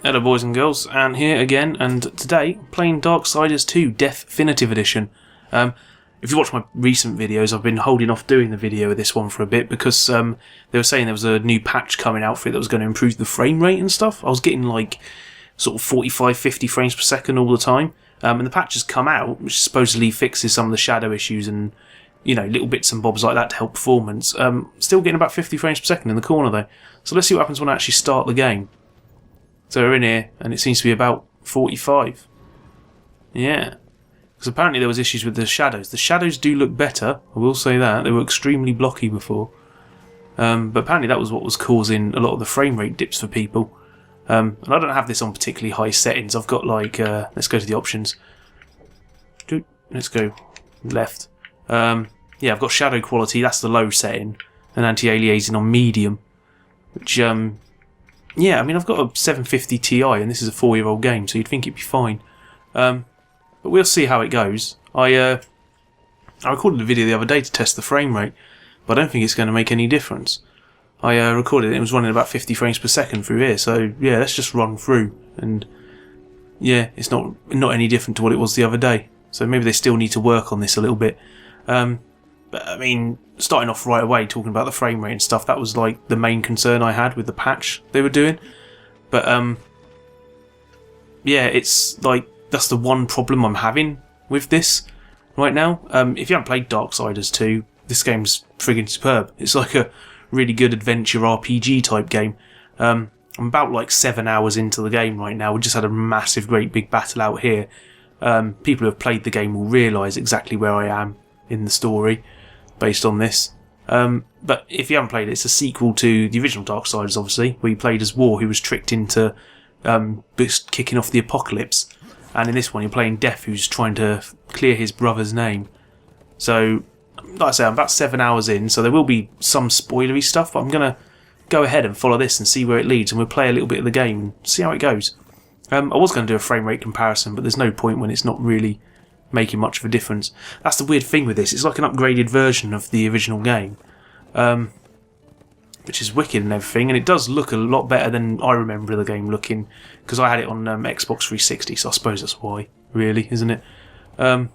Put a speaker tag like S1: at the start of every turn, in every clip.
S1: Hello boys and girls, and here again, and today playing Darksiders 2 Deathinitive Edition. If you watch my recent videos, I've been holding off doing the video of this one for a bit because they were saying there was a new patch coming out for it that was going to improve the frame rate and stuff. I was getting like sort of 45-50 frames per second all the time, and the patch has come out, which supposedly fixes some of the shadow issues and, you know, little bits and bobs like that to help performance. Still getting about 50 frames per second in the corner though. So let's see what happens when I actually start the game. So we're in here, and it seems to be about 45. Yeah. Because apparently there was issues with the shadows. The shadows do look better, I will say that. They were extremely blocky before. But apparently that was what was causing a lot of the frame rate dips for people. And I don't have this on particularly high settings. I've got like, let's go to the options. Let's go left. Yeah, I've got shadow quality, that's the low setting. And anti-aliasing on medium. Which, yeah, I mean, I've got a 750 Ti, and this is a 4-year-old game, so you'd think it'd be fine. But we'll see how it goes. I recorded a video the other day to test the frame rate, but I don't think it's going to make any difference. I recorded it, it was running about 50 frames per second through here, so yeah, let's just run through. And yeah, it's not any different to what it was the other day. So maybe they still need to work on this a little bit. But I mean, starting off right away, talking about the frame rate and stuff, that was like the main concern I had with the patch they were doing. But yeah, it's like, that's the one problem I'm having with this right now. If you haven't played Darksiders 2, this game's friggin' superb. It's like a really good adventure RPG type game. I'm about like 7 hours into the game right now. We just had a massive, great big battle out here. People who have played the game will realise exactly where I am in the story based on this. But if you haven't played it, it's a sequel to the original Darksiders, obviously, where you played as War, who was tricked into kicking off the apocalypse. And in this one, you're playing Death, who's trying to clear his brother's name. So, like I say, I'm about 7 hours in, so there will be some spoilery stuff, but I'm going to go ahead and follow this and see where it leads, and we'll play a little bit of the game and see how it goes. I was going to do a frame rate comparison, but there's no point when it's not really making much of a difference. That's the weird thing with this. It's like an upgraded version of the original game, which is wicked and everything, and it does look a lot better than I remember the game looking, because I had it on Xbox 360, so I suppose that's why, really, isn't it? But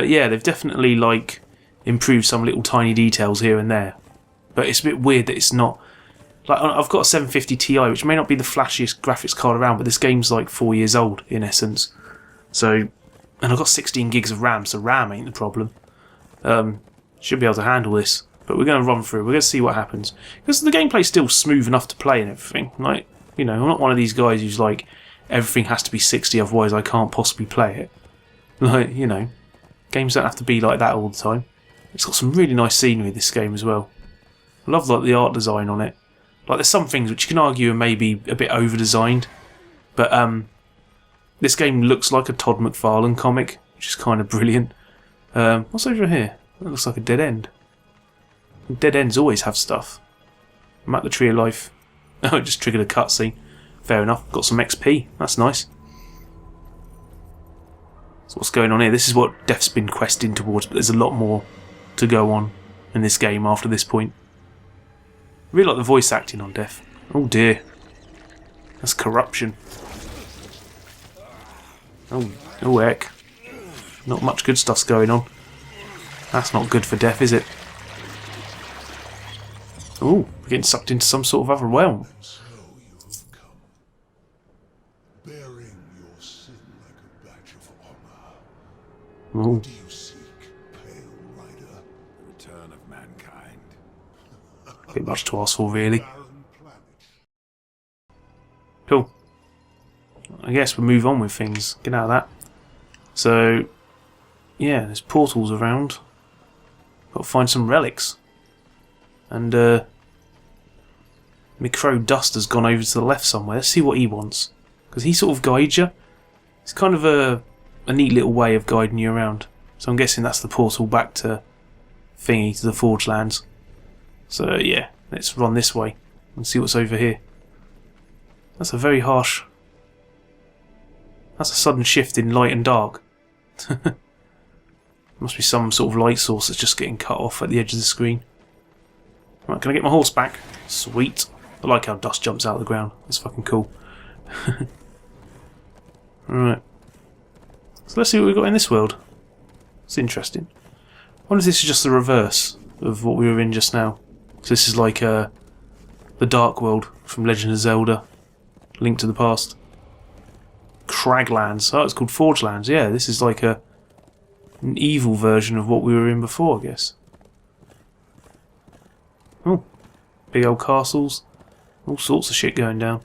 S1: yeah, they've definitely like improved some little tiny details here and there, but it's a bit weird that it's not. Like, I've got a 750 Ti, which may not be the flashiest graphics card around, but this game's like 4 years old in essence. So, and I've got 16 gigs of RAM, so RAM ain't the problem. Should be able to handle this, but we're going to run through. We're going to see what happens, because the gameplay's still smooth enough to play and everything. Like, you know, I'm not one of these guys who's like, everything has to be 60, otherwise I can't possibly play it. Like, you know, games don't have to be like that all the time. It's got some really nice scenery, this game, as well. I love like the art design on it. Like, there's some things which you can argue are maybe a bit over-designed, but this game looks like a Todd McFarlane comic, which is kind of brilliant. What's over here? That looks like a dead end. Dead ends always have stuff. I'm at the Tree of Life. Oh, it just triggered a cutscene. Fair enough. Got some XP. That's nice. So what's going on here? This is what Death's been questing towards, but there's a lot more to go on in this game after this point. I really like the voice acting on Death. Oh dear. That's corruption. Oh heck. Not much good stuff's going on. That's not good for Death, is it? Oh, we're getting sucked into some sort of other realm.
S2: So you've come, bearing your sin like a badge of honor.
S1: Oh.
S2: What do you seek, pale rider?
S3: The return of mankind.
S1: A bit much to ask for, really.
S2: Barren planet.
S1: Cool. I guess we'll move on with things. Get out of that. So, yeah, there's portals around. Got to find some relics. And, my crow Dust has gone over to the left somewhere. Let's see what he wants. Because he sort of guides you. It's kind of a neat little way of guiding you around. So I'm guessing that's the portal back to Thingy, to the Forge Lands. So, yeah, let's run this way and see what's over here. That's a very harsh... That's a sudden shift in light and dark. Must be some sort of light source that's just getting cut off at the edge of the screen. Right, can I get my horse back? Sweet. I like how Dust jumps out of the ground. That's fucking cool. Right. So let's see what we've got in this world. It's interesting. I wonder if this is just the reverse of what we were in just now. So this is like the Dark World from Legend of Zelda. Link to the Past. Craglands. Oh, it's called Forgelands. Yeah, this is like an evil version of what we were in before, I guess. Oh, big old castles. All sorts of shit going down.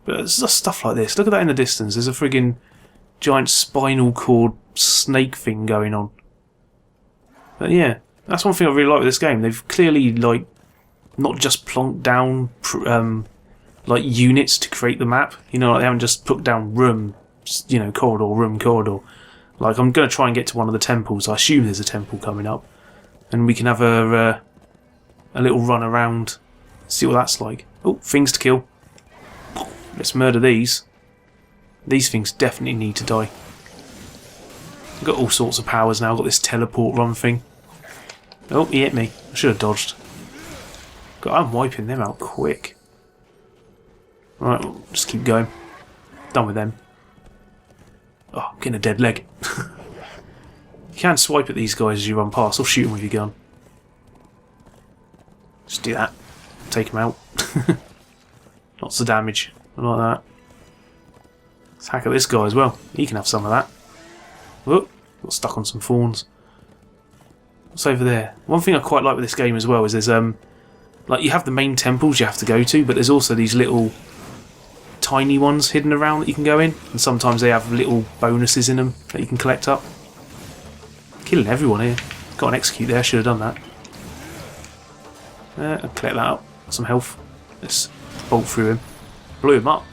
S1: But it's just stuff like this. Look at that in the distance. There's a friggin' giant spinal cord snake thing going on. But yeah, that's one thing I really like with this game. They've clearly, like, not just plonked down like units to create the map. You know, like they haven't just put down room, you know, corridor, room, corridor. Like, I'm going to try and get to one of the temples. I assume there's a temple coming up, and we can have a little run around, see what that's like. Oh, things to kill. Let's murder these. These things definitely need to die. I've got all sorts of powers now. I've got this teleport run thing. Oh, he hit me. I should have dodged. God, I'm wiping them out quick. Right, we'll just keep going. Done with them. Oh, I'm getting a dead leg. You can swipe at these guys as you run past, or shoot them with your gun. Just do that. Take them out. Lots of damage. I like that. Let's hack at this guy as well. He can have some of that. Whoop, got stuck on some thorns. What's over there? One thing I quite like with this game as well is there's like you have the main temples you have to go to, but there's also these little tiny ones hidden around that you can go in, and sometimes they have little bonuses in them that you can collect up. Killing everyone here. Got an execute there, should have done that. I'll collect that up. Some health. Let's bolt through him. Blew him up.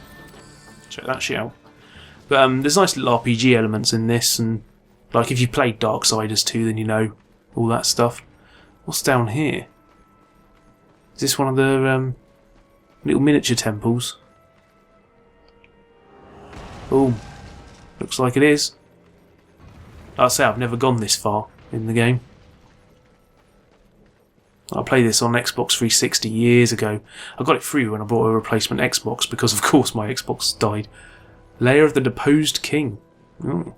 S1: Check that shit out. But there's nice little RPG elements in this, and like if you played Darksiders 2 then you know all that stuff. What's down here? Is this one of the little miniature temples? Oh, looks like it is. I'll say I've never gone this far in the game. I played this on Xbox 360 years ago. I got it free when I bought a replacement Xbox because of course my Xbox died. Lair of the Deposed King. Oh.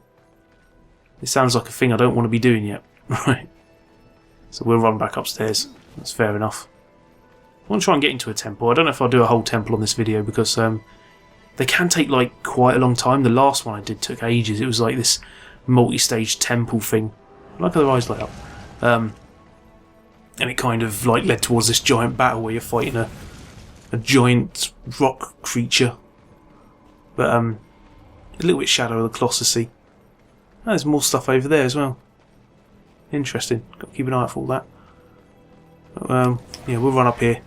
S1: It sounds like a thing I don't want to be doing yet. Right. So we'll run back upstairs. That's fair enough. I want to try and get into a temple. I don't know if I'll do a whole temple on this video because they can take like quite a long time. The last one I did took ages. It was like this multi-stage temple thing. Look at their eyes light up. And it kind of like led towards this giant battle where you're fighting a giant rock creature. But a little bit Shadow of the Colossus-y. Oh, there's more stuff over there as well. Interesting. Got to keep an eye out for all that. But, yeah, we'll run up here.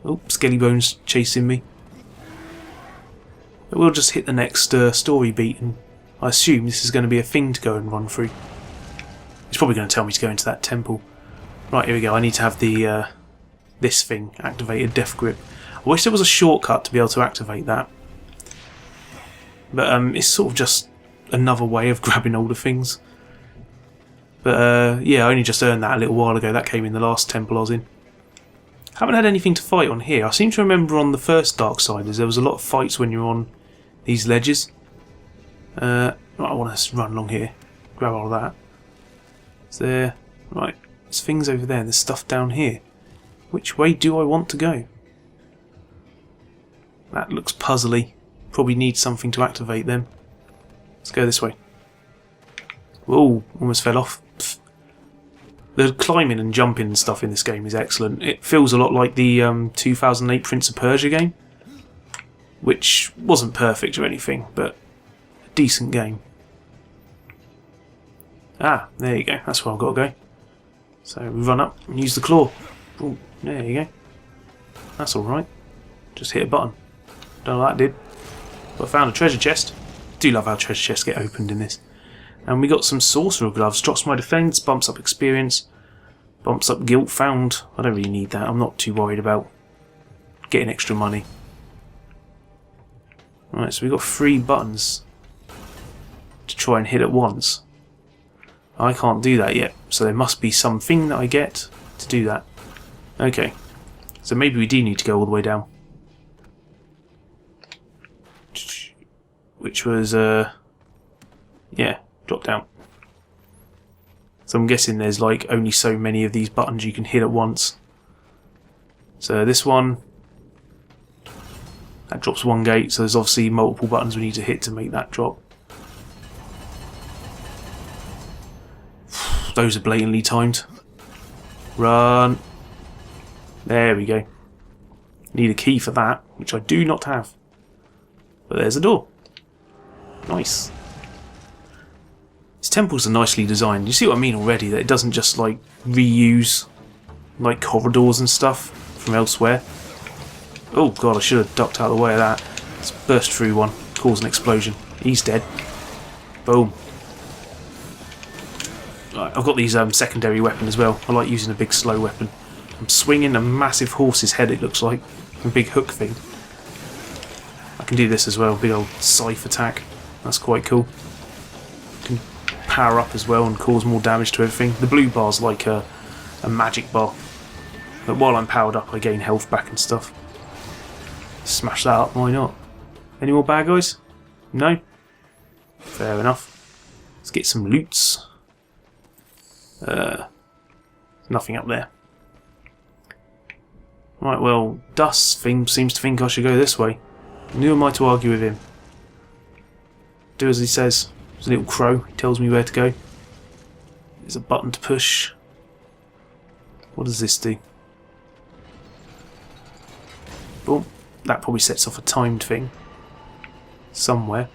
S1: Oh, Skelly Bones chasing me. But we'll just hit the next story beat, and I assume this is going to be a thing to go and run through. He's probably going to tell me to go into that temple. Right, here we go. I need to have the this thing activated, Death Grip. I wish there was a shortcut to be able to activate that. But it's sort of just another way of grabbing older things. But yeah, I only just earned that a little while ago. That came in the last temple I was in. Haven't had anything to fight on here. I seem to remember on the first Darksiders there was a lot of fights when you're on these ledges. Right, I want to run along here. Grab all of that. Is there... Right, there's things over there and there's stuff down here. Which way do I want to go? That looks puzzly. Probably need something to activate them. Let's go this way. Whoa, almost fell off. Pfft. The climbing and jumping and stuff in this game is excellent. It feels a lot like the 2008 Prince of Persia game, which wasn't perfect or anything, but a decent game. Ah, there you go. That's where I've got to go. So we run up and use the claw. Ooh, there you go. That's alright. Just hit a button. Don't know what that did. But I found a treasure chest. Do love how treasure chests get opened in this. And we got some sorcerer gloves. Drops my defense, bumps up experience, bumps up guilt found. I don't really need that. I'm not too worried about getting extra money. Right, so we got 3 buttons to try and hit at once. I can't do that yet, so there must be something that I get to do that. Okay, so maybe we do need to go all the way down. which was, yeah, drop down. So I'm guessing there's like only so many of these buttons you can hit at once. So this one, that drops one gate, so there's obviously multiple buttons we need to hit to make that drop. Those are blatantly timed. Run. There we go. Need a key for that, which I do not have. But there's a door. Nice. These temples are nicely designed. You see what I mean already? That it doesn't just like reuse like corridors and stuff from elsewhere. Oh god, I should have ducked out of the way of that. Let's burst through one, cause an explosion. He's dead. Boom. Right, I've got these secondary weapon as well. I like using a big slow weapon. I'm swinging a massive horse's head, it looks like. A big hook thing. I can do this as well, big old scythe attack. That's quite cool. Can power up as well and cause more damage to everything. The blue bar's like a magic bar. But while I'm powered up I gain health back and stuff. Smash that up, why not? Any more bad guys? No? Fair enough. Let's get some loots. Nothing up there. Right, well, Dust seems to think I should go this way. And who am I to argue with him? Do as he says. There's a little crow, he tells me where to go. There's a button to push. What does this do? Boom. That probably sets off a timed thing. Somewhere.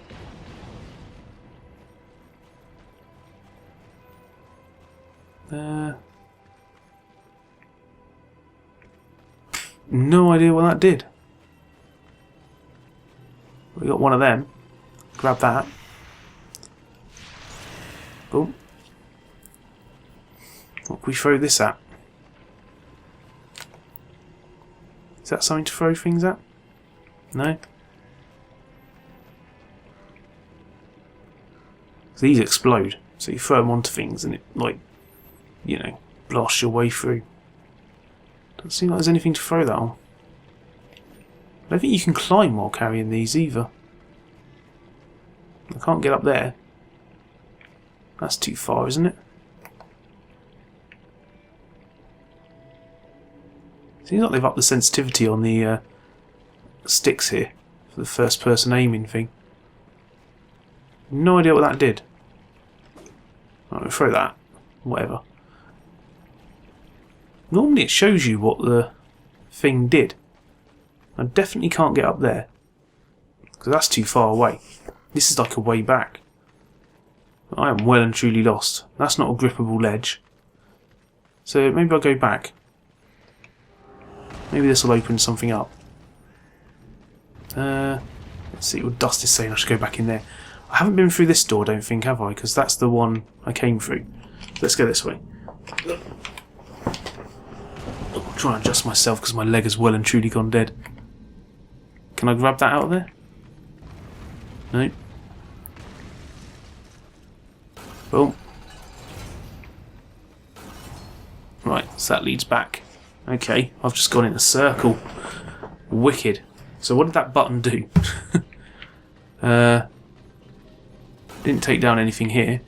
S1: No idea what that did. We got one of them. Grab that. Boom. What can we throw this at? Is that something to throw things at? No? So these explode. So you throw them onto things and it, like, you know, blasts your way through. Doesn't seem like there's anything to throw that on. I don't think you can climb while carrying these either. I can't get up there. That's too far, isn't it? Seems like they've upped the sensitivity on the sticks here for the first person aiming thing. No idea what that did. I'll throw that. Whatever. Normally it shows you what the thing did. I definitely can't get up there. Because that's too far away. This is like a way back. I am well and truly lost. That's not a grippable ledge. So maybe I'll go back. Maybe this will open something up. Let's see what Dust is saying. I should go back in there. I haven't been through this door, don't think, have I? Because that's the one I came through. Let's go this way. I'll try and adjust myself because my leg has well and truly gone dead. Can I grab that out of there? No. Boom. Right, so that leads back. Okay, I've just gone in a circle. Wicked. So what did that button do? Didn't take down anything here.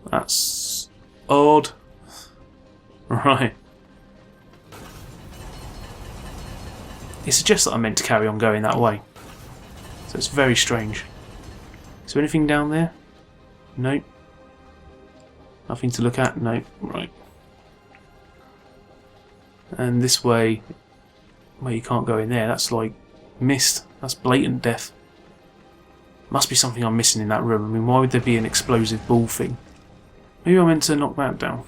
S1: That's odd. Right. It suggests that I'm meant to carry on going that way. So it's very strange. Is there anything down there? Nope. Nothing to look at? Nope. Right. And this way, well, you can't go in there. That's like mist. That's blatant death. Must be something I'm missing in that room. I mean, why would there be an explosive ball thing? Maybe I meant to knock that down.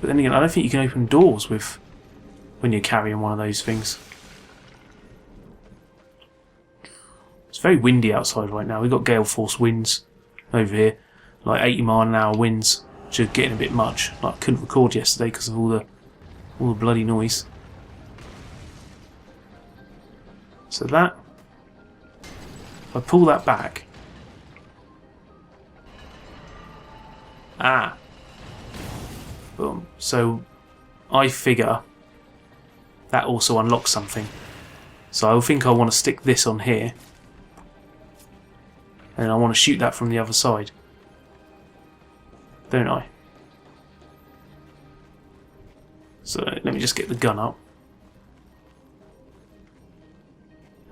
S1: But then again, I don't think you can open doors with when you're carrying one of those things. It's very windy outside right now. We've got gale force winds over here, like 80 mile an hour winds, which are getting a bit much. Like I couldn't record yesterday because of all the bloody noise. So that, if I pull that back, boom. So I figure that also unlocks something. So I think I want to stick this on here And I want to shoot that from the other side. Don't I? So let me just get the gun up.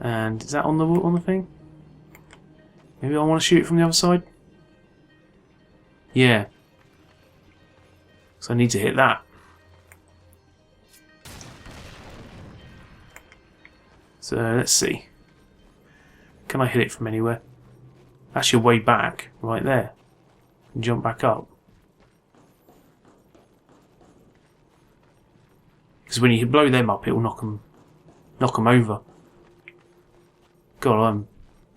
S1: And is that on the thing? Maybe I want to shoot it from the other side? Yeah. So I need to hit that. So let's see. Can I hit it from anywhere? That's your way back, right there. And jump back up. Because when you blow them up, it will knock them over. God, I'm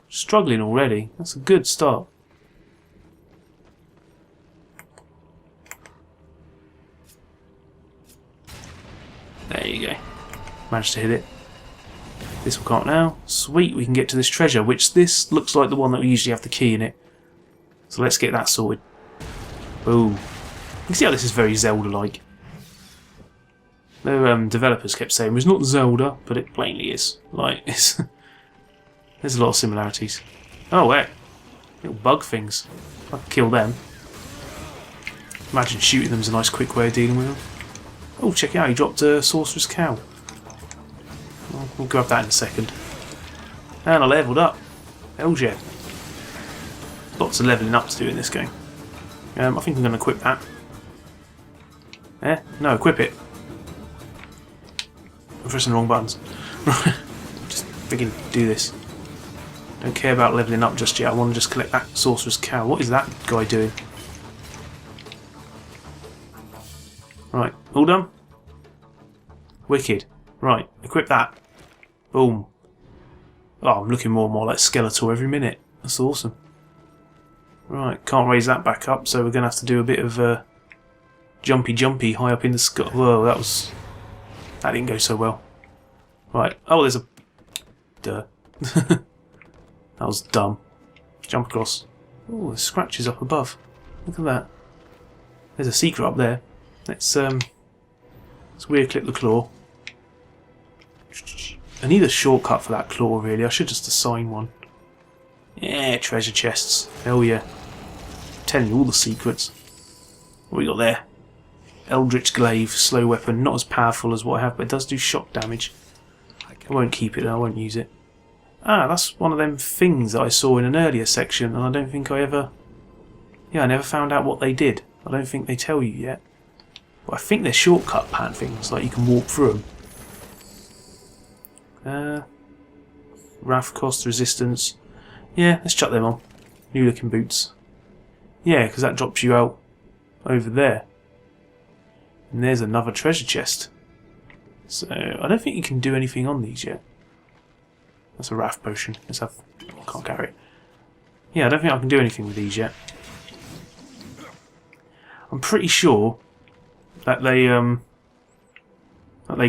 S1: struggling already. That's a good start. There you go. Managed to hit it. This will come up now. Sweet, we can get to this treasure, which this looks like the one that we usually have the key in it. So let's get that sorted. Boom. You can see how this is very Zelda-like. The developers kept saying it's not Zelda, but it plainly is. Like, there's a lot of similarities. Oh, heck. Little bug things. I can kill them. Imagine shooting them is a nice quick way of dealing with them. Oh, check it out, he dropped a sorcerer's cow. We'll grab that in a second. And I leveled up. Hell yeah. Lots of levelling up to do in this game. I think I'm going to equip that. No, equip it. I'm pressing the wrong buttons. Just freaking do this. Don't care about levelling up just yet. I want to just collect that sorcerer's cow. What is that guy doing? Right, all done? Wicked. Right, equip that. Boom. Oh, I'm looking more and more like Skeletor every minute. That's awesome. Right, can't raise that back up, so we're going to have to do a bit of jumpy high up in the sky. Whoa, that didn't go so well. Right, oh, there's a... Duh. That was dumb. Jump across. Oh, there's scratches up above. Look at that. There's a secret up there. Let's weird clip the claw. I need a shortcut for that claw, really. I should just assign one. Yeah, treasure chests. Hell yeah. I'm telling you all the secrets. What we got there? Eldritch Glaive, slow weapon. Not as powerful as what I have, but it does do shock damage. I won't keep it, I won't use it. Ah, that's one of them things that I saw in an earlier section, and I don't think I ever... Yeah, I never found out what they did. I don't think they tell you yet. But I think they're shortcut pattern things, like you can walk through them. Wrath cost, resistance. Yeah, let's chuck them on. New looking boots. Yeah, because that drops you out over there. And there's another treasure chest. So, I don't think you can do anything on these yet. That's a wrath potion. Let's have... I can't carry it. Yeah, I don't think I can do anything with these yet. I'm pretty sure that they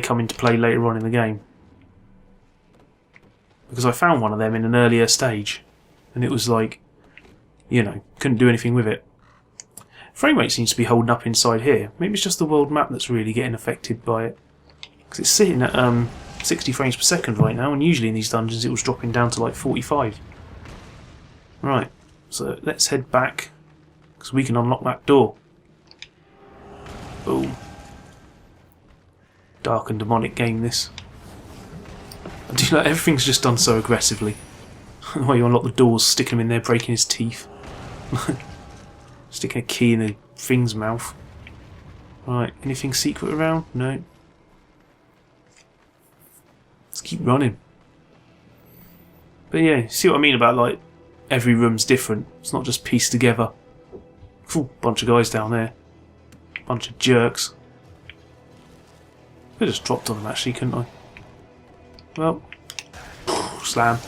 S1: come into play later on in the game. Because I found one of them in an earlier stage. And it was like, you know, couldn't do anything with it. Frame rate seems to be holding up inside here. Maybe it's just the world map that's really getting affected by it. Because it's sitting at 60 frames per second right now, and usually in these dungeons it was dropping down to like 45. Right, so let's head back, because we can unlock that door. Boom. Dark and demonic game, this. I do like everything's just done so aggressively. The way you unlock the doors, sticking him in there, breaking his teeth. Sticking a key in the thing's mouth. Right, anything secret around? No. Let's keep running. But yeah, see what I mean about like every room's different. It's not just pieced together. Ooh, bunch of guys down there. Bunch of jerks. Could have just dropped on them actually, couldn't I? Well, slam.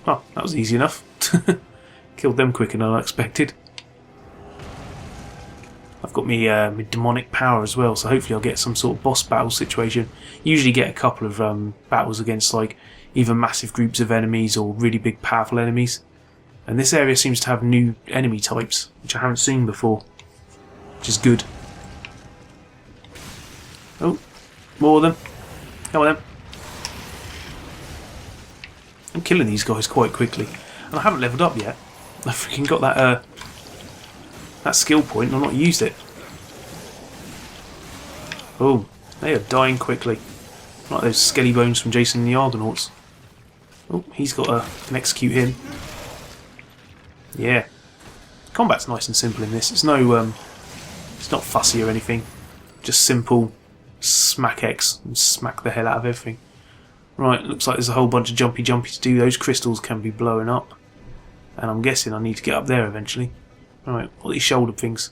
S1: Oh, that was easy enough. Killed them quicker than I expected. I've got me demonic power as well, so hopefully I'll get some sort of boss battle situation. Usually get a couple of battles against like either massive groups of enemies or really big powerful enemies. And this area seems to have new enemy types, which I haven't seen before, which is good. Oh, more of them. Come on then. I'm killing these guys quite quickly. And I haven't leveled up yet. I freaking got that that skill point and I've not used it. Oh, they are dying quickly. Like those skelly bones from Jason and the Argonauts. Oh, he's got can execute him. Yeah. Combat's nice and simple in this. It's no it's not fussy or anything. Just simple smack X and smack the hell out of everything. Right, looks like there's a whole bunch of jumpy to do. Those crystals can be blowing up. And I'm guessing I need to get up there eventually. Right, all these shoulder things.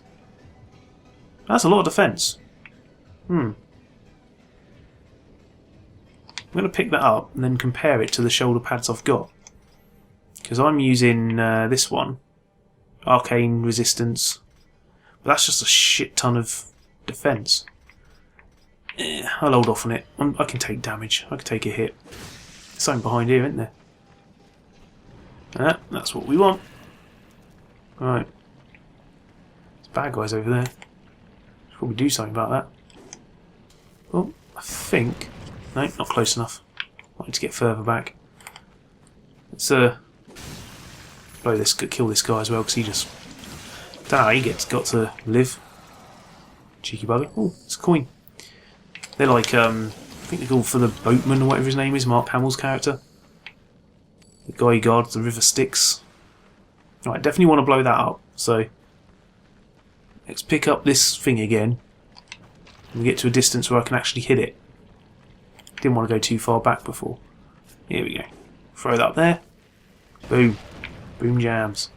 S1: That's a lot of defence. I'm going to pick that up and then compare it to the shoulder pads I've got. Because I'm using this one. Arcane resistance. But that's just a shit ton of defence. I'll hold off on it. I can take damage. I can take a hit. There's something behind here, isn't there? That's what we want. Right. There's bad guys over there. Should probably do something about that. Oh, I think... No, not close enough. I need to get further back. Let's blow this, kill this guy as well, because he just... Don't know how he got to live. Cheeky bugger. Oh, it's a coin. They're like, I think they're called for the boatman or whatever his name is, Mark Hamill's character. The guy who guards the river Styx. Right, definitely want to blow that up. So, let's pick up this thing again. And get to a distance where I can actually hit it. Didn't want to go too far back before. Here we go. Throw that up there. Boom. Boom jams.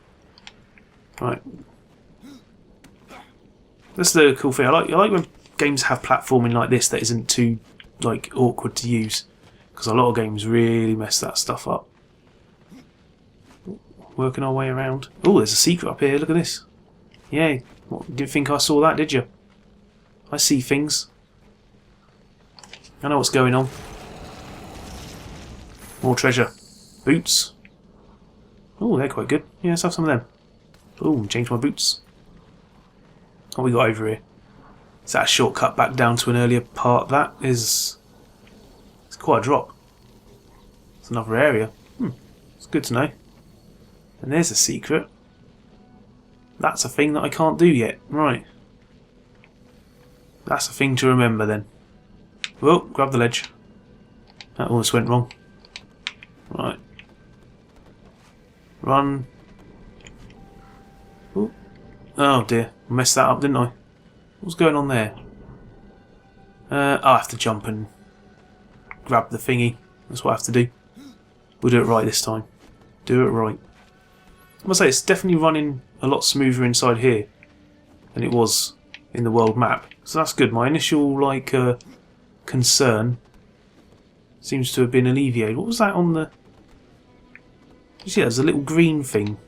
S1: Right. That's the cool thing. I like when games have platforming like this that isn't too like awkward to use, because a lot of games really mess that stuff up. Working our way around. Oh, there's a secret up here. Look at this. Yeah. What, didn't think I saw that, did you? I see things. I know what's going on. More treasure. Boots. Oh, they're quite good. Yeah, let's have some of them. Boom, change my boots. What we got over here? Is that a shortcut back down to an earlier part? That is... It's quite a drop. It's another area. It's good to know. And there's a secret. That's a thing that I can't do yet. Right. That's a thing to remember then. Well, grab the ledge. That almost went wrong. Right. Run. Ooh. Oh dear. I messed that up, didn't I? What's going on there? I have to jump and grab the thingy. That's what I have to do. We'll do it right this time. Do it right. I must say, it's definitely running a lot smoother inside here than it was in the world map. So that's good. My initial concern seems to have been alleviated. What was that on the... You see, there's a little green thing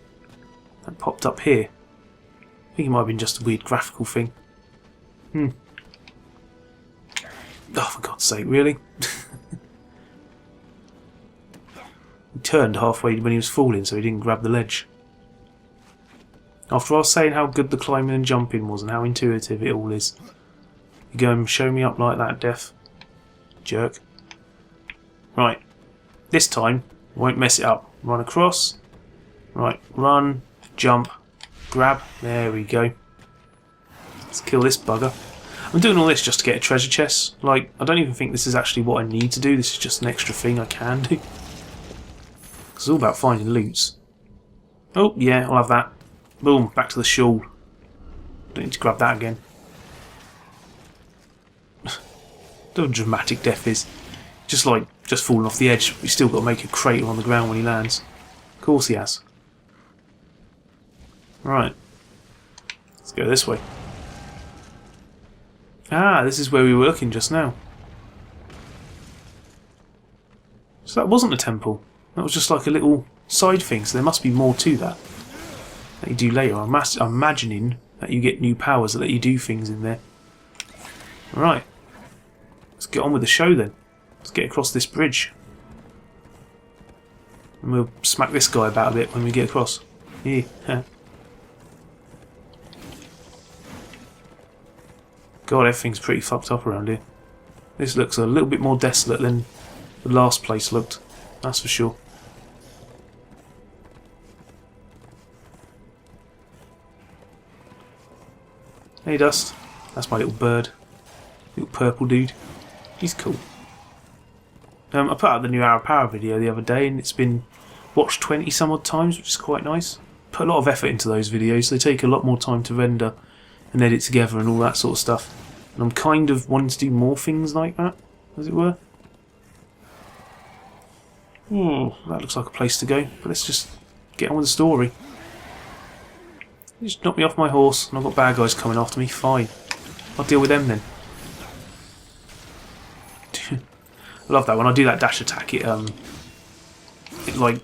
S1: that popped up here. I think it might have been just a weird graphical thing. Oh, for God's sake, really? He turned halfway when he was falling, so he didn't grab the ledge. After I was saying how good the climbing and jumping was and how intuitive it all is, you go and show me up like that, Death. Jerk. Right. This time, I won't mess it up. Run across. Right. Run. Jump. Grab. There we go. Let's kill this bugger. I'm doing all this just to get a treasure chest. Like, I don't even think this is actually what I need to do. This is just an extra thing I can do. It's all about finding loots. Oh, yeah, I'll have that. Boom. Back to the shawl. Don't need to grab that again. How dramatic Death is. Just falling off the edge. He's still got to make a crater on the ground when he lands. Of course he has. Right. Let's go this way. Ah, this is where we were looking just now. So that wasn't a temple. That was just like a little side thing. So there must be more to that you do later. I'm imagining that you get new powers that let you do things in there. Right. Let's get on with the show then. Let's get across this bridge. And we'll smack this guy about a bit when we get across. Yeah. God, everything's pretty fucked up around here. This looks a little bit more desolate than the last place looked. That's for sure. Hey Dust. That's my little bird. Little purple dude. He's cool. I put out the new Hour of Power video the other day and it's been watched 20 some odd times, which is quite nice. Put a lot of effort into those videos. They take a lot more time to render and edit together and all that sort of stuff. And I'm kind of wanting to do more things like that, as it were. That looks like a place to go, but let's just get on with the story. You just knocked me off my horse and I've got bad guys coming after me. Fine. I'll deal with them then. I love that when I do that dash attack, it like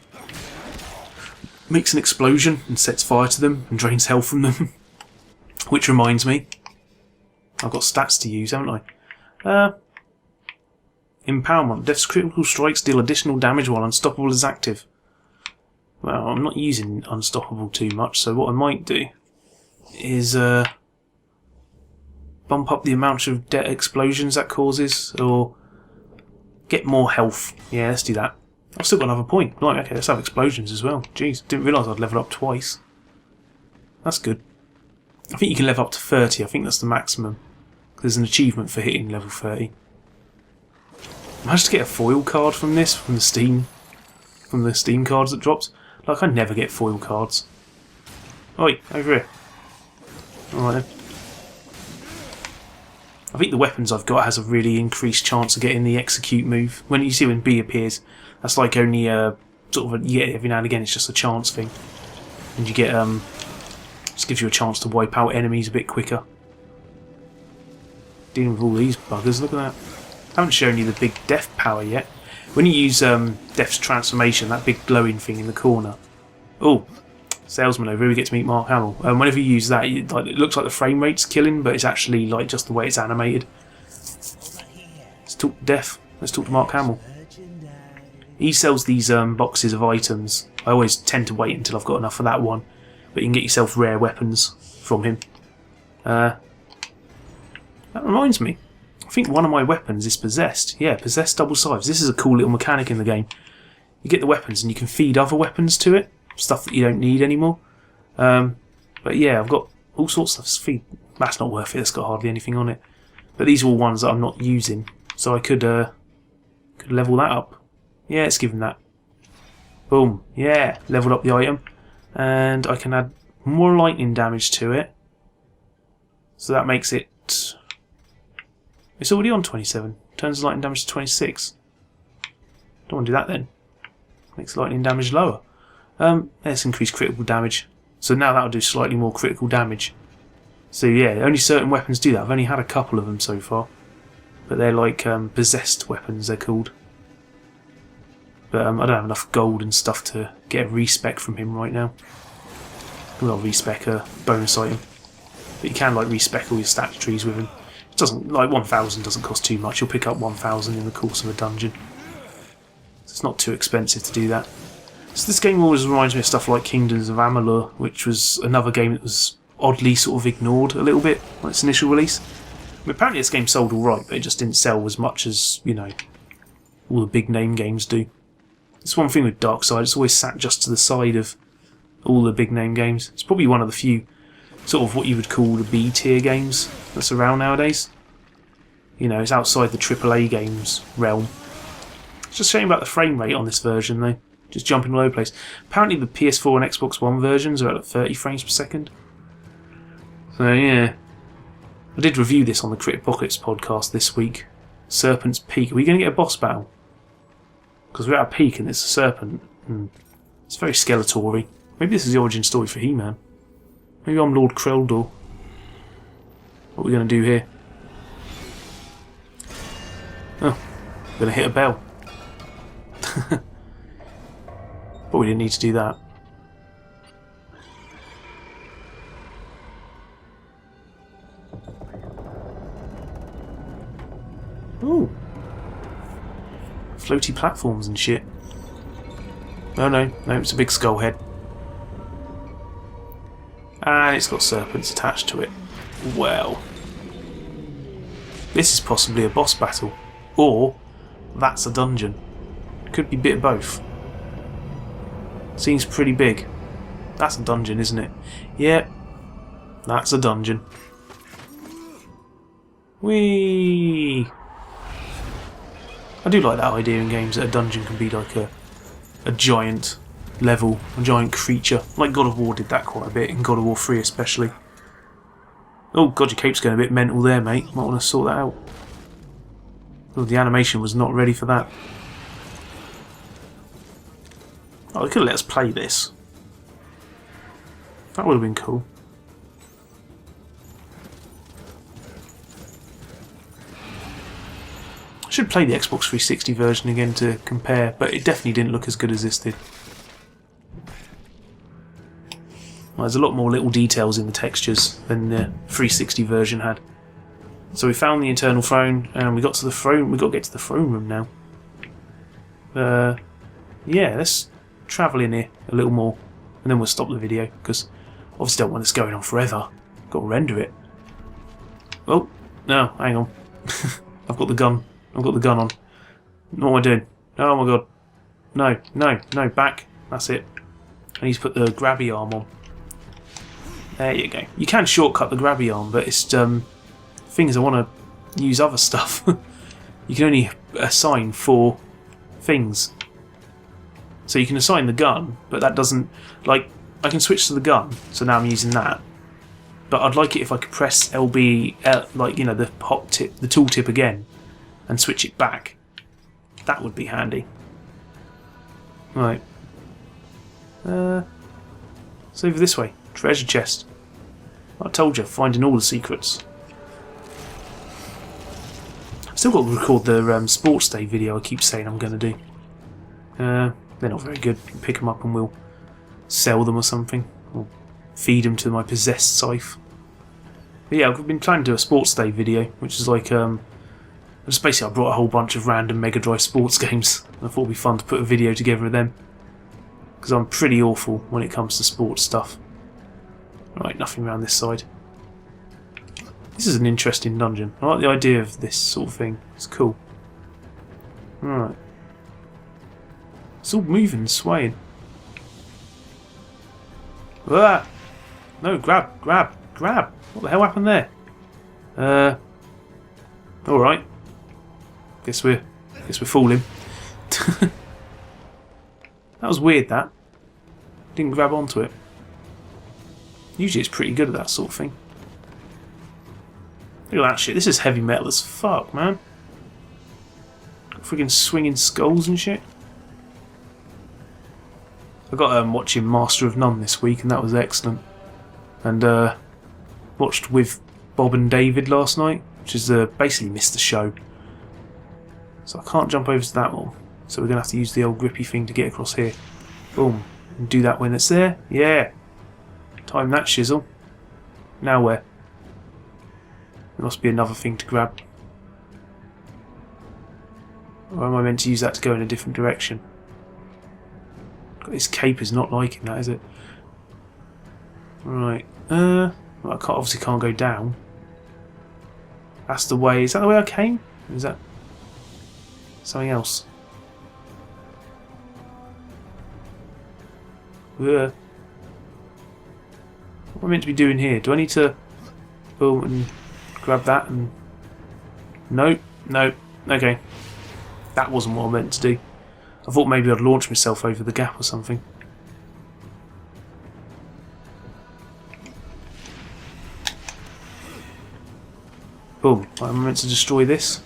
S1: makes an explosion and sets fire to them and drains health from them. Which reminds me, I've got stats to use, haven't I? Empowerment. Death's critical strikes deal additional damage while Unstoppable is active. Well, I'm not using Unstoppable too much, so what I might do is bump up the amount of explosions that causes, or get more health. Yeah, let's do that. I've still got another point. Right, okay, let's have explosions as well. Jeez, didn't realise I'd level up twice. That's good. I think you can level up to 30. I think that's the maximum. There's an achievement for hitting level 30. I managed to get a foil card from this, from the Steam cards that drops. Like, I never get foil cards. Oi, over here. Alright then. I think the weapons I've got has a really increased chance of getting the execute move. When you see when B appears, that's like only sort of you get it every now and again. It's just a chance thing, and you get just gives you a chance to wipe out enemies a bit quicker. Dealing with all these buggers, look at that. I haven't shown you the big death power yet. When you use Death's transformation, that big glowing thing in the corner. Oh, salesman over here, we get to meet Mark Hamill. Whenever you use that, it looks like the frame rate's killing, but it's actually like just the way it's animated. Let's talk to Death. Let's talk to Mark Hamill. He sells these boxes of items. I always tend to wait until I've got enough for that one, but you can get yourself rare weapons from him. That reminds me. I think one of my weapons is possessed. Yeah, possessed double scythes. This is a cool little mechanic in the game. You get the weapons and you can feed other weapons to it. Stuff that you don't need anymore. But yeah, I've got all sorts of stuff to feed. That's not worth it. It's got hardly anything on it. But these are all ones that I'm not using. So I could level that up. Yeah, let's give him that. Boom. Yeah, leveled up the item. And I can add more lightning damage to it. So that makes it... It's already on 27. Turns the lightning damage to 26. Don't want to do that then. Makes lightning damage lower. Let's increase critical damage. So now that'll do slightly more critical damage. So yeah, only certain weapons do that. I've only had a couple of them so far. But they're like possessed weapons, they're called. But I don't have enough gold and stuff to get a respec from him right now. Well, respec a bonus item. But you can like respec all your stat trees with him. It doesn't, like 1,000 doesn't cost too much. You'll pick up 1,000 in the course of a dungeon. So it's not too expensive to do that. So this game always reminds me of stuff like Kingdoms of Amalur, which was another game that was oddly sort of ignored a little bit on its initial release. I mean, apparently this game sold alright, but it just didn't sell as much as, you know, all the big name games do. It's one thing with Darksiders, it's always sat just to the side of all the big name games. It's probably one of the few sort of what you would call the B tier games that's around nowadays. You know, it's outside the AAA games realm. It's just a shame about the frame rate on this version though. Just jumping all over the place. Apparently the PS4 and Xbox One versions are at 30 frames per second. So yeah. I did review this on the Crit Apocalypse podcast this week. Serpent's Peak. Are we going to get a boss battle? Because we're at a peak and it's a serpent. It's very Skeletory. Maybe this is the origin story for He-Man. Maybe I'm Lord Kreldor. What are we going to do here? Oh, we're going to hit a bell. But we didn't need to do that. Ooh. Floaty platforms and shit. Oh no, it's a big skull head. And it's got serpents attached to it. Well. This is possibly a boss battle. Or, that's a dungeon. Could be a bit of both. Seems pretty big. That's a dungeon, isn't it? Yeah, that's a dungeon. Whee! I do like that idea in games that a dungeon can be like a giant level, a giant creature. Like God of War did that quite a bit, in God of War 3 especially. Oh god, your cape's going a bit mental there, mate. Might want to sort that out. Oh, the animation was not ready for that. Oh, they could have let us play this. That would have been cool. I should play the Xbox 360 version again to compare, but it definitely didn't look as good as this did. Well, there's a lot more little details in the textures than the 360 version had. So we found the internal throne, and we got to the throne. We got to get to the throne room now. Yeah, let's travel in here a little more, and then we'll stop the video because obviously don't want this going on forever. Got to render it. Oh no, hang on. I've got the gun. I've got the gun on. What am I doing? Oh my god. No, no, no, back. That's it. I need to put the grabby arm on. There you go. You can shortcut the grabby arm, but it's things I want to use other stuff. You can only assign 4 things. So you can assign the gun, but that doesn't... Like, I can switch to the gun, so now I'm using that. But I'd like it if I could press LB, like, you know, the hot tip, the tooltip again, and switch it back. That would be handy. Right. It's over this way. Treasure chest. I told you, finding all the secrets. I've still got to record the sports day video I keep saying I'm going to do. They're not very good. Pick them up and we'll sell them or something. Or feed them to my possessed scythe. But yeah, I've been planning to do a sports day video, which is like... just basically I brought a whole bunch of random Mega Drive sports games. I thought it would be fun to put a video together of them. Because I'm pretty awful when it comes to sports stuff. Right, nothing around this side. This is an interesting dungeon. I like the idea of this sort of thing. It's cool. Alright. It's all moving and swaying. Ah! No, grab, grab, grab! What the hell happened there? Alright. Guess we're fooling. That was weird, that. Didn't grab onto it. Usually it's pretty good at that sort of thing. Look at that shit. This is heavy metal as fuck, man. Freaking swinging skulls and shit. I got watching Master of None this week, and that was excellent. And watched with Bob and David last night, which is basically missed the show. So I can't jump over to that one. So we're going to have to use the old grippy thing to get across here. Boom. And do that when it's there. Yeah. Time that shizzle. Now where? There must be another thing to grab. Or am I meant to use that to go in a different direction? This cape is not liking that, is it? Right. Well, I obviously can't go down. That's the way. Is that the way I came? Or is that something else? What am I meant to be doing here? Do I need to boom and grab that and... Nope, nope, okay. That wasn't what I meant to do. I thought maybe I'd launch myself over the gap or something. Boom. Am I meant to destroy this?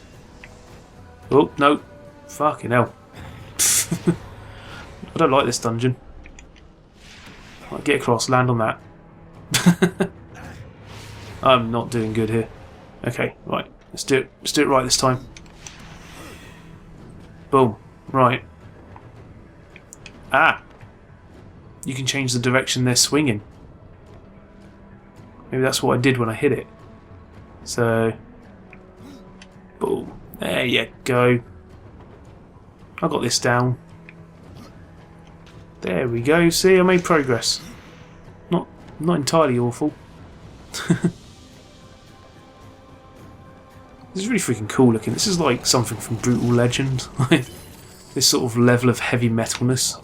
S1: Oh, no. Fucking hell. I don't like this dungeon. Right, get across, land on that. I'm not doing good here. Okay, right. Let's do it. Let's do it right this time. Boom. Right. Ah! You can change the direction they're swinging. Maybe that's what I did when I hit it. So... Boom. There you go. I got this down. There we go. See, I made progress. Not entirely awful. This is really freaking cool looking. This is like something from Brutal Legend. This sort of level of heavy metalness.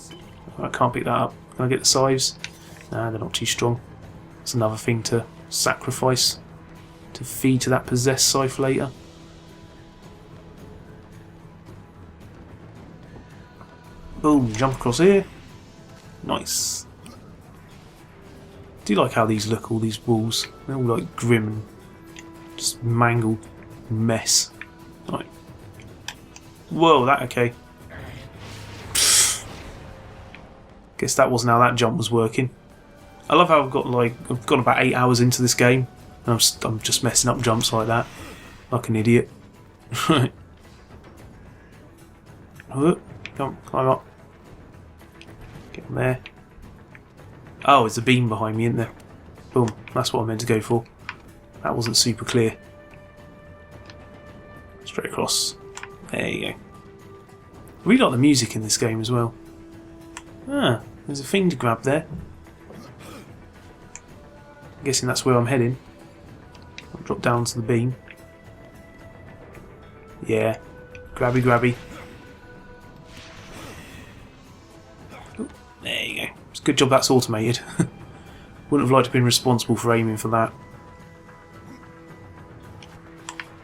S1: I can't pick that up. Can I get the scythes? Nah, they're not too strong. That's another thing to sacrifice. to feed to that possessed scythe later. Boom, jump across here. Nice. Do you like how these look, all these walls? They're all like grim and just mangled mess. Right. Whoa, that okay. Guess that wasn't how that jump was working. I love how I've got about 8 hours into this game and I'm just messing up jumps like that. Like an idiot. Right. Come on, climb up. Get on there. Oh, there's a beam behind me, isn't there? Boom, that's what I meant to go for. That wasn't super clear. Straight across. There you go. I really like the music in this game as well. Ah, there's a thing to grab there. I'm guessing that's where I'm heading. I'll drop down to the beam. Yeah, grabby grabby. Ooh, there you go. It's a good job that's automated. Wouldn't have liked to have been responsible for aiming for that.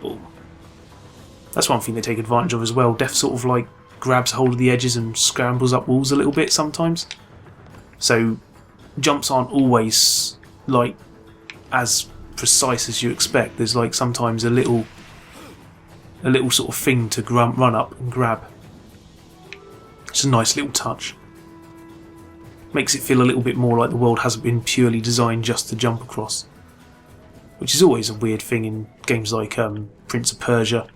S1: Boom. That's one thing they take advantage of as well. Death sort of like grabs hold of the edges and scrambles up walls a little bit sometimes. So jumps aren't always like as precise as you expect. There's like sometimes a little sort of thing to run up and grab. It's a nice little touch. Makes it feel a little bit more like the world hasn't been purely designed just to jump across. Which is always a weird thing in games like Prince of Persia,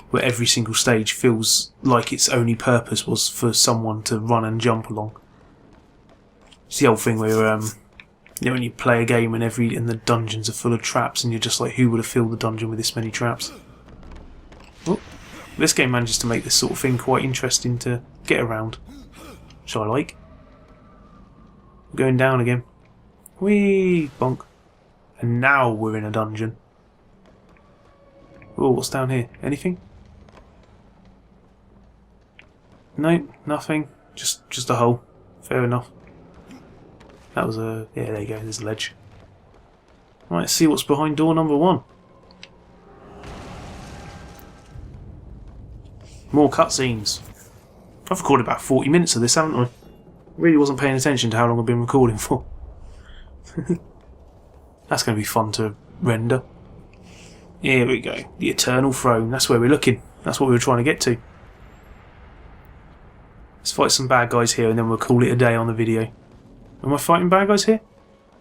S1: where every single stage feels like its only purpose was for someone to run and jump along. It's the old thing where you know, when you play a game and the dungeons are full of traps and you're just like, who would have filled the dungeon with this many traps? Oh, this game manages to make this sort of thing quite interesting to get around, which I like. Going down again. Whee! Bonk. And now we're in a dungeon. Oh, what's down here? Anything? No, nothing. Just a hole. Fair enough. That was a... yeah, there you go, there's a ledge. Right, let's see what's behind door number 1. More cutscenes. I've recorded about 40 minutes of this, haven't I? Really wasn't paying attention to how long I've been recording for. That's going to be fun to render. Here we go. The Eternal Throne. That's where we're looking. That's what we were trying to get to. Let's fight some bad guys here and then we'll call it a day on the video. Am I fighting bad guys here?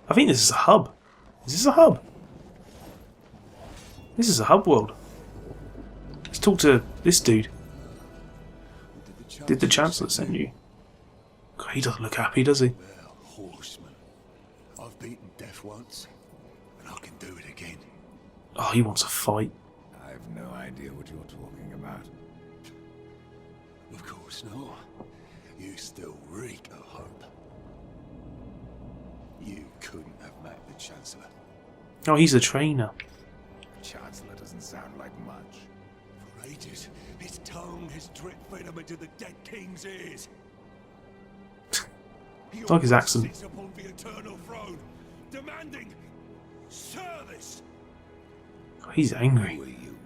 S1: I think this is a hub. Is this a hub? This is a hub world. Let's talk to this dude. Did the Chancellor send you? God, he doesn't look happy, does he?
S2: Well, horseman. I've beaten death once, and I can do it again.
S1: Oh, he wants a fight.
S3: I have no idea what you're talking about.
S2: Of course not. You still reek of hope. You couldn't have met the Chancellor.
S1: Oh, he's a trainer.
S3: Chancellor doesn't sound like much.
S2: For ages, his tongue has dripped venom into the dead king's ears. He
S1: Like his accent.
S2: sits upon the eternal throne, demanding service.
S1: Oh, he's angry.
S3: Who are you?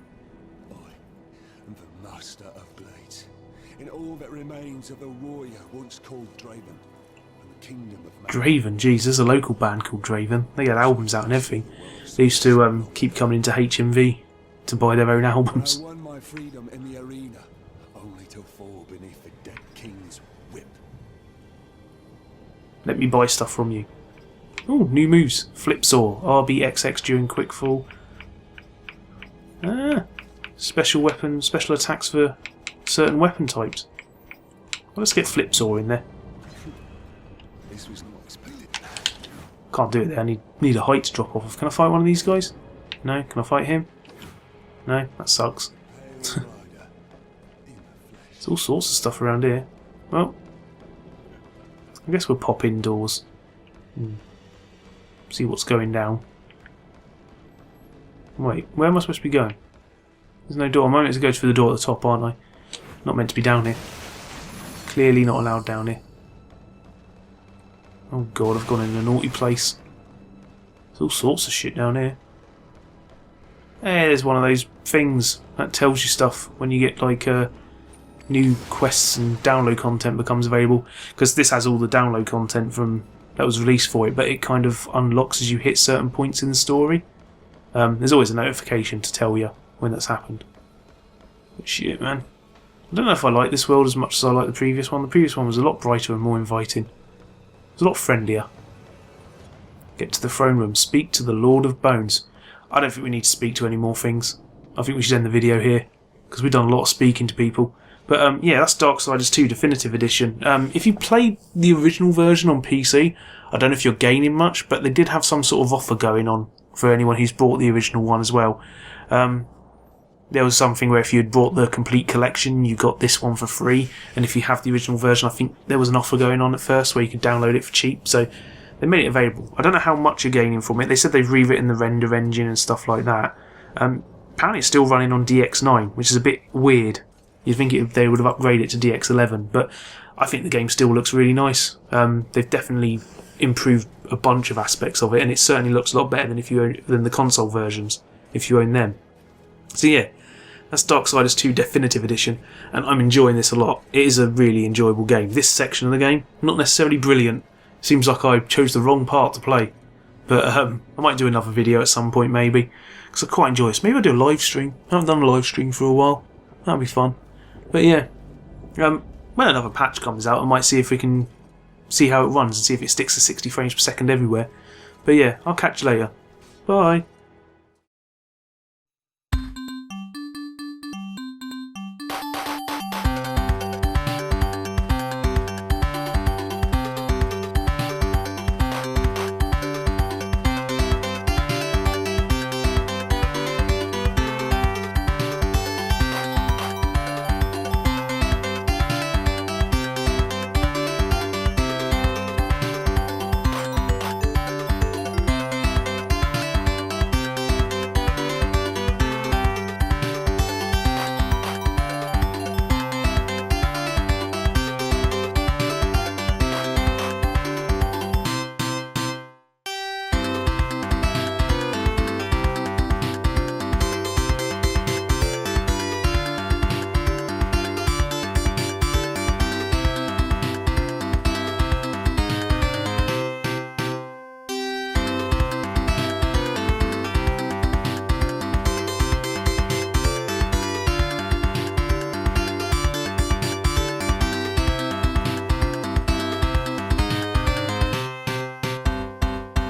S2: I am the master of blades, in all that remains of the warrior once called Draven, and the kingdom of man.
S1: Draven, jeez, there's a local band called Draven. They had albums out and everything. They used to keep coming into HMV to buy their own albums.
S2: I won my freedom in the arena, only to fall beneath the dead king's whip.
S1: Let me buy stuff from you. Oh, new moves. Flip saw. RBXX during quick fall. Ah, special weapons, special attacks for certain weapon types. Well, let's get flip saw in there.
S2: This was not expected.
S1: Can't do it there. I need a height to drop off of. Can I fight one of these guys? No. Can I fight him? No. That sucks.
S2: Pale rider in the flesh.
S1: There's all sorts of stuff around here. Well, I guess we'll pop indoors. See what's going down. Wait, where am I supposed to be going? There's no door. I'm meant to go through the door at the top, aren't I? Not meant to be down here. Clearly not allowed down here. Oh god, I've gone in a naughty place. There's all sorts of shit down here. there's one of those things that tells you stuff when you get like new quests and download content becomes available, because this has all the download content from that was released for it, but it kind of unlocks as you hit certain points in the story. There's always a notification to tell you when that's happened. But shit, man. I don't know if I like this world as much as I like the previous one. The previous one was a lot brighter and more inviting. It was a lot friendlier. Get to the throne room. Speak to the Lord of Bones. I don't think we need to speak to any more things. I think we should end the video here, because we've done a lot of speaking to people. But yeah, that's Darksiders 2 Definitive Edition. If you played the original version on PC, I don't know if you're gaining much, but they did have some sort of offer going on for anyone who's bought the original one as well. There was something where if you had bought the complete collection, you got this one for free. And if you have the original version, I think there was an offer going on at first where you could download it for cheap. So they made it available. I don't know how much you're gaining from it. They said they've rewritten the render engine and stuff like that. Apparently it's still running on DX9, which is a bit weird. You'd think they would have upgraded it to DX11, but I think the game still looks really nice. They've definitely improved a bunch of aspects of it, and it certainly looks a lot better than the console versions, if you own them. So yeah, that's Darksiders 2 Definitive Edition, and I'm enjoying this a lot. It is a really enjoyable game. This section of the game, not necessarily brilliant. Seems like I chose the wrong part to play. But I might do another video at some point maybe, because I quite enjoy this. Maybe I'll do a live stream. I haven't done a live stream for a while. That'll be fun. But yeah, when another patch comes out, I might see if we can see how it runs and see if it sticks to 60 frames per second everywhere. But yeah, I'll catch you later. Bye.